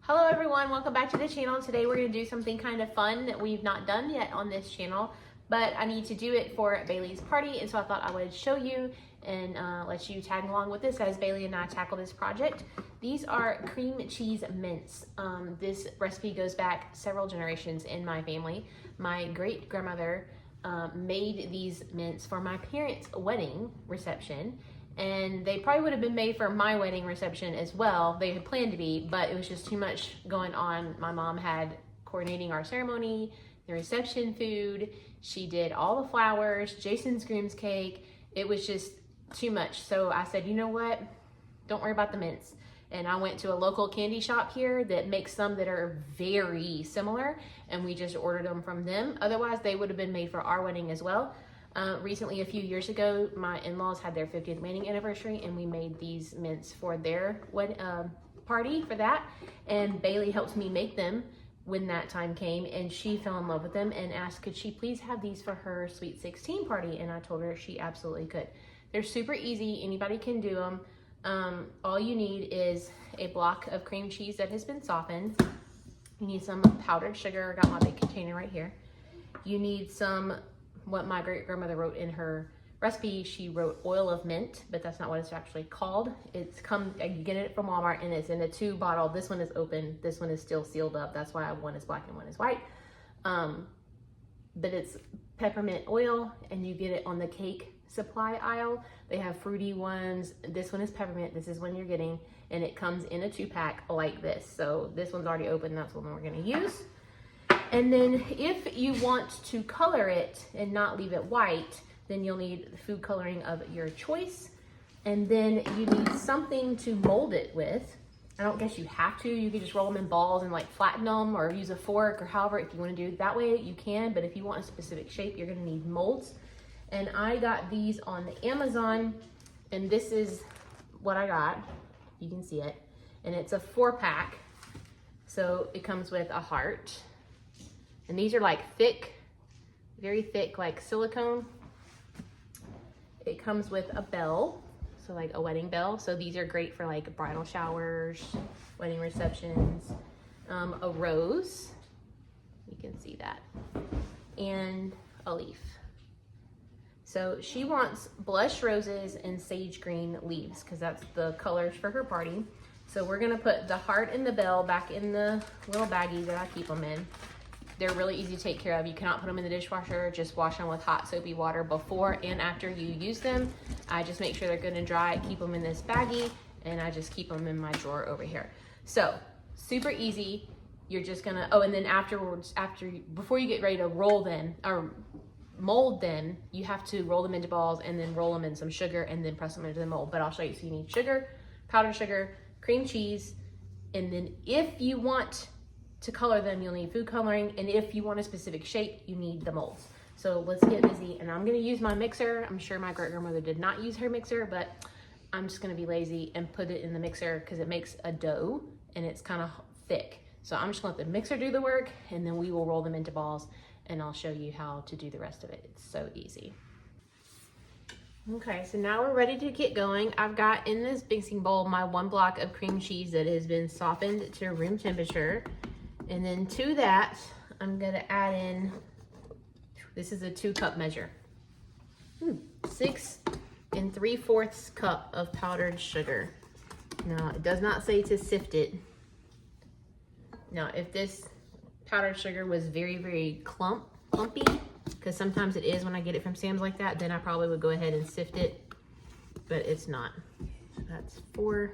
Hello everyone, welcome back to the channel. Today we're going to do something kind of fun that we've not done yet on this channel, but I need to do it for Bayleigh's party, and so I thought I would show you and let you tag along with this as Bayleigh and I tackle this project. These are cream cheese mints. This recipe goes back several generations in my family. My great grandmother made these mints for my parents' wedding reception. And they probably would have been made for my wedding reception as well. They had planned to be, but it was just too much going on. My mom had coordinating our ceremony, the reception food. She did all the flowers, Jason's groom's cake. It was just too much. So I said, you know what? Don't worry about the mints. And I went to a local candy shop here that makes some that are very similar, and we just ordered them from them. Otherwise, they would have been made for our wedding as well. Recently, a few years ago, my in-laws had their 50th wedding anniversary, and we made these mints for their party for that. And Bayleigh helped me make them when that time came, and she fell in love with them and asked, could she please have these for her sweet 16 party? And I told her she absolutely could. They're super easy. Anybody can do them. All you need is a block of cream cheese that has been softened. You need some powdered sugar. I got my big container right here. You need some, what my great grandmother wrote in her recipe, she wrote oil of mint, but that's not what it's actually called. You get it from Walmart, and it's in a 2 bottle. This one is open. This one is still sealed up. That's why one is black and one is white. But it's peppermint oil, and you get it on the cake supply aisle. They have fruity ones. This one is peppermint. This is one you're getting, and it comes in a 2-pack like this. So this one's already open. That's the one we're going to use. And then if you want to color it and not leave it white, then you'll need the food coloring of your choice. And then you need something to mold it with. I don't guess you have to. You can just roll them in balls and like flatten them, or use a fork, or however, if you want to do it that way, you can. But if you want a specific shape, you're going to need molds. And I got these on Amazon, and this is what I got. You can see it. And it's a 4-pack. So it comes with a heart. And these are like thick, very thick, like silicone. It comes with a bell, so like a wedding bell. So these are great for like bridal showers, wedding receptions. A rose, you can see that, and a leaf. So she wants blush roses and sage green leaves because that's the colors for her party. So we're gonna put the heart and the bell back in the little baggie that I keep them in. They're really easy to take care of. You cannot put them in the dishwasher. Just wash them with hot soapy water before and after you use them. I just make sure they're good and dry, keep them in this baggie, and I just keep them in my drawer over here. So super easy. You're just gonna, oh, and then afterwards, before you get ready to roll them, or mold them, you have to roll them into balls and then roll them in some sugar and then press them into the mold. But I'll show you. So you need sugar, powdered sugar, cream cheese, and then if you want to color them, you'll need food coloring, and if you want a specific shape, you need the molds. So let's get busy, and I'm gonna use my mixer. I'm sure my great grandmother did not use her mixer, but I'm just gonna be lazy and put it in the mixer because it makes a dough and it's kind of thick. So I'm just gonna let the mixer do the work, and then we will roll them into balls, and I'll show you how to do the rest of it. It's so easy. Okay, so now we're ready to get going. I've got in this mixing bowl my 1 block of cream cheese that has been softened to room temperature. And then to that, I'm gonna add in, this is a 2-cup measure, 6 3/4 cup of powdered sugar. Now, it does not say to sift it. Now, if this powdered sugar was very, very clumpy, because sometimes it is when I get it from Sam's like that, then I probably would go ahead and sift it, but it's not. So that's 4,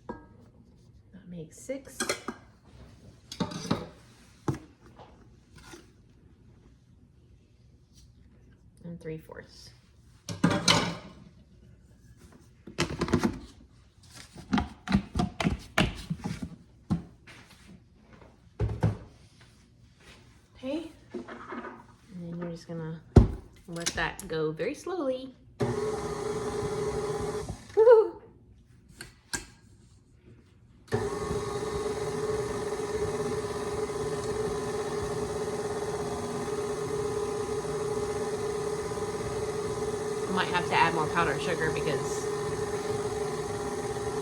that makes 6. And 3/4. Okay, and then you're just gonna let that go very slowly. Woo-hoo. Might have to add more powdered sugar because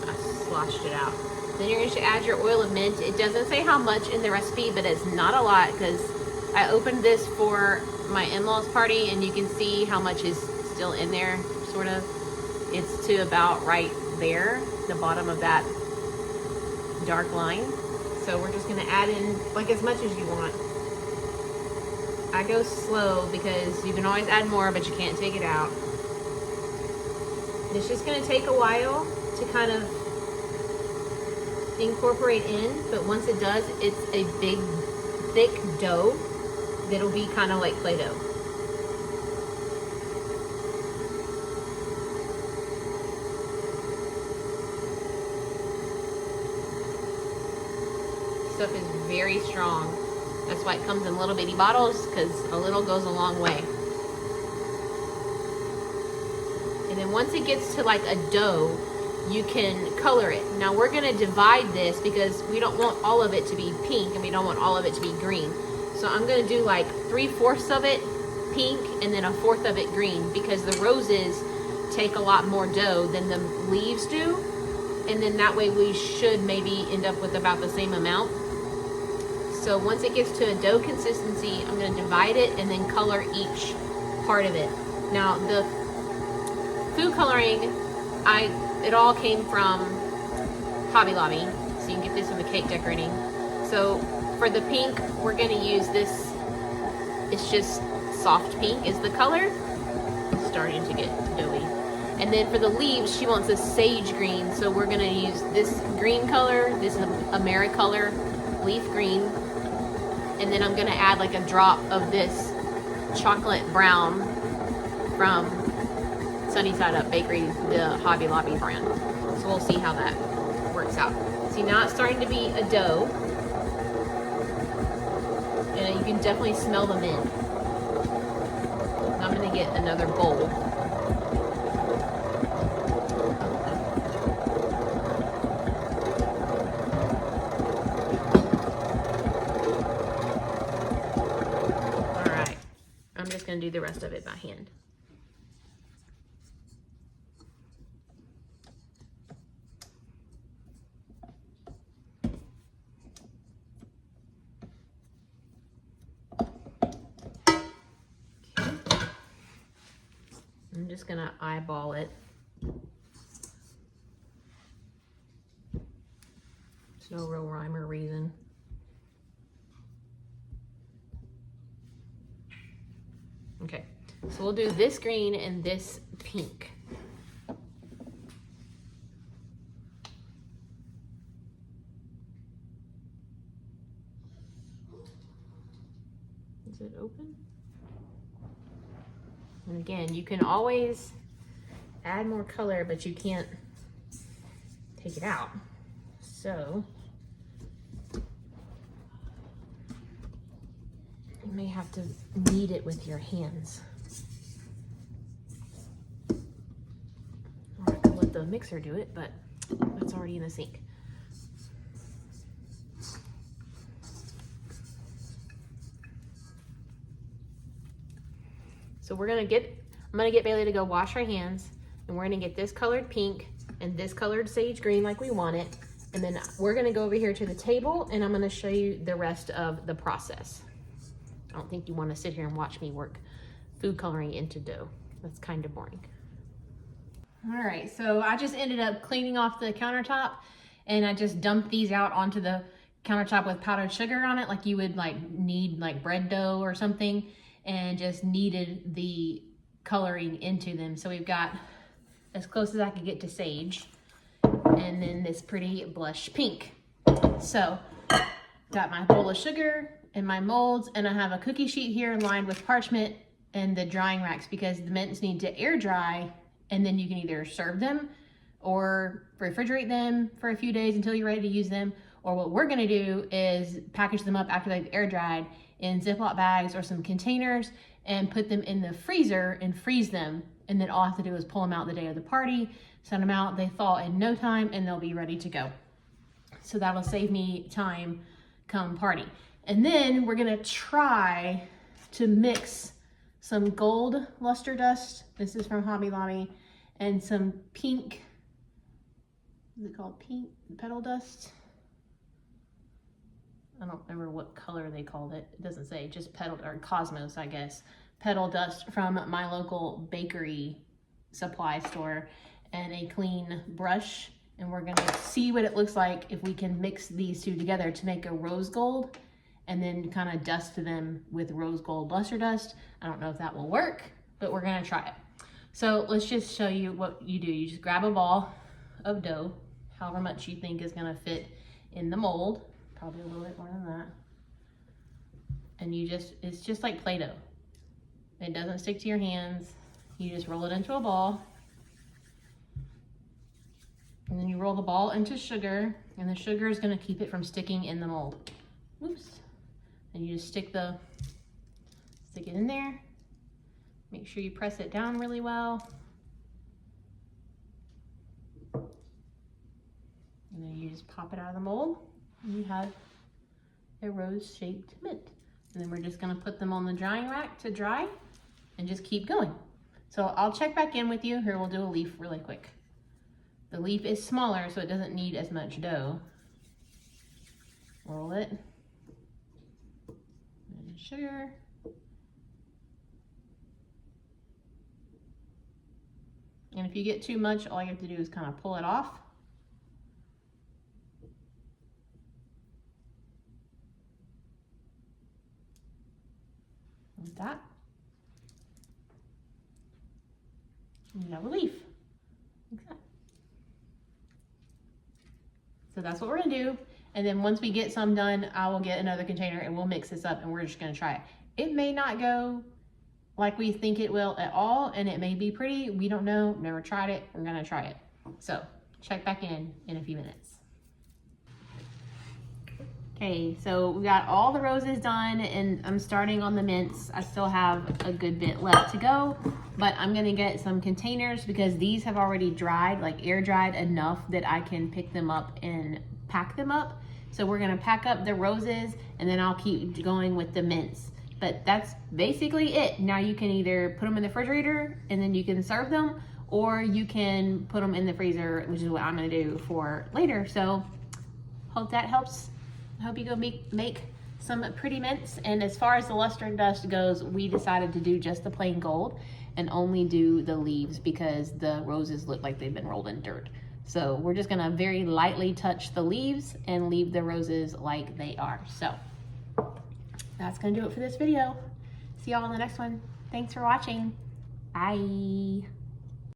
I sloshed it out. Then you're going to add your oil of mint. It doesn't say how much in the recipe, but it's not a lot because I opened this for my in-laws party and you can see how much is still in there, sort of. It's to about right there, the bottom of that dark line. So we're just going to add in like as much as you want. I go slow because you can always add more, but you can't take it out. It's just going to take a while to kind of incorporate in, but once it does, it's a big, thick dough that'll be kind of like Play-Doh. Stuff is very strong. That's why it comes in little bitty bottles, because a little goes a long way. And then once it gets to like a dough, you can color it. Now we're gonna divide this because we don't want all of it to be pink and we don't want all of it to be green. So I'm gonna do like 3/4 of it pink and then 1/4 of it green, because the roses take a lot more dough than the leaves do. And then that way we should maybe end up with about the same amount. So once it gets to a dough consistency, I'm gonna divide it and then color each part of it. Now the food coloring, it all came from Hobby Lobby, so you can get this in the cake decorating. So for the pink, we're gonna use this, it's just soft pink is the color. It's starting to get doughy. And then for the leaves, she wants a sage green, so we're gonna use this green color, this AmeriColor leaf green, and then I'm gonna add like a drop of this chocolate brown from Sunny Side Up Bakery, the Hobby Lobby brand. So we'll see how that works out. See, now it's starting to be a dough, and you can definitely smell the mint. I'm gonna get another bowl. All right, I'm just gonna do the rest of it by hand. I'm just gonna eyeball it. There's no real rhyme or reason. Okay, so we'll do this green and this pink. Is it open? And again, you can always add more color, but you can't take it out. So you may have to knead it with your hands. Or I could let the mixer do it, but it's already in the sink. So I'm gonna get Bayleigh to go wash her hands, and we're gonna get this colored pink and this colored sage green like we want it. And then we're gonna go over here to the table and I'm gonna show you the rest of the process. I don't think you wanna sit here and watch me work food coloring into dough. That's kind of boring. All right, so I just ended up cleaning off the countertop and I just dumped these out onto the countertop with powdered sugar on it, like you would like knead like bread dough or something, and just kneaded the coloring into them. So we've got as close as I could get to sage, and then this pretty blush pink. So got my bowl of sugar and my molds, and I have a cookie sheet here lined with parchment and the drying racks, because the mints need to air dry, and then you can either serve them or refrigerate them for a few days until you're ready to use them. Or what we're gonna do is package them up after they've air dried in Ziploc bags or some containers and put them in the freezer and freeze them. And then all I have to do is pull them out the day of the party, send them out, they thaw in no time, and they'll be ready to go. So that'll save me time come party. And then we're gonna try to mix some gold luster dust, this is from Hobby Lobby, and some pink is it called pink petal dust? I don't remember what color they called it. It doesn't say, just petal, or Cosmos, I guess. Petal dust from my local bakery supply store, and a clean brush. And we're gonna see what it looks like if we can mix these two together to make a rose gold, and then kind of dust them with rose gold luster dust. I don't know if that will work, but we're gonna try it. So let's just show you what you do. You just grab a ball of dough, however much you think is gonna fit in the mold. Probably a little bit more than that. And you just, it's just like Play-Doh. It doesn't stick to your hands. You just roll it into a ball. And then you roll the ball into sugar, and the sugar is gonna keep it from sticking in the mold. Oops. And you just stick it in there. Make sure you press it down really well. And then you just pop it out of the mold. And you have a rose-shaped mint. And then we're just gonna put them on the drying rack to dry and just keep going. So I'll check back in with you. Here, we'll do a leaf really quick. The leaf is smaller, so it doesn't need as much dough. Roll it. And sugar. And if you get too much, all you have to do is kind of pull it off. Like that. And you have a leaf. Like that. So that's what we're gonna do. And then once we get some done, I will get another container and we'll mix this up and we're just gonna try it. It may not go like we think it will at all, and it may be pretty. We don't know, never tried it. We're gonna try it. So check back in a few minutes. Okay, so we got all the roses done and I'm starting on the mints. I still have a good bit left to go, but I'm gonna get some containers because these have already dried, like air dried enough that I can pick them up and pack them up. So we're gonna pack up the roses and then I'll keep going with the mints. But that's basically it. Now you can either put them in the refrigerator and then you can serve them, or you can put them in the freezer, which is what I'm gonna do for later. So hope that helps. I hope you go make some pretty mints. And as far as the luster dust goes, we decided to do just the plain gold and only do the leaves because the roses look like they've been rolled in dirt. So we're just gonna very lightly touch the leaves and leave the roses like they are. So that's gonna do it for this video. See y'all in the next one. Thanks for watching. Bye.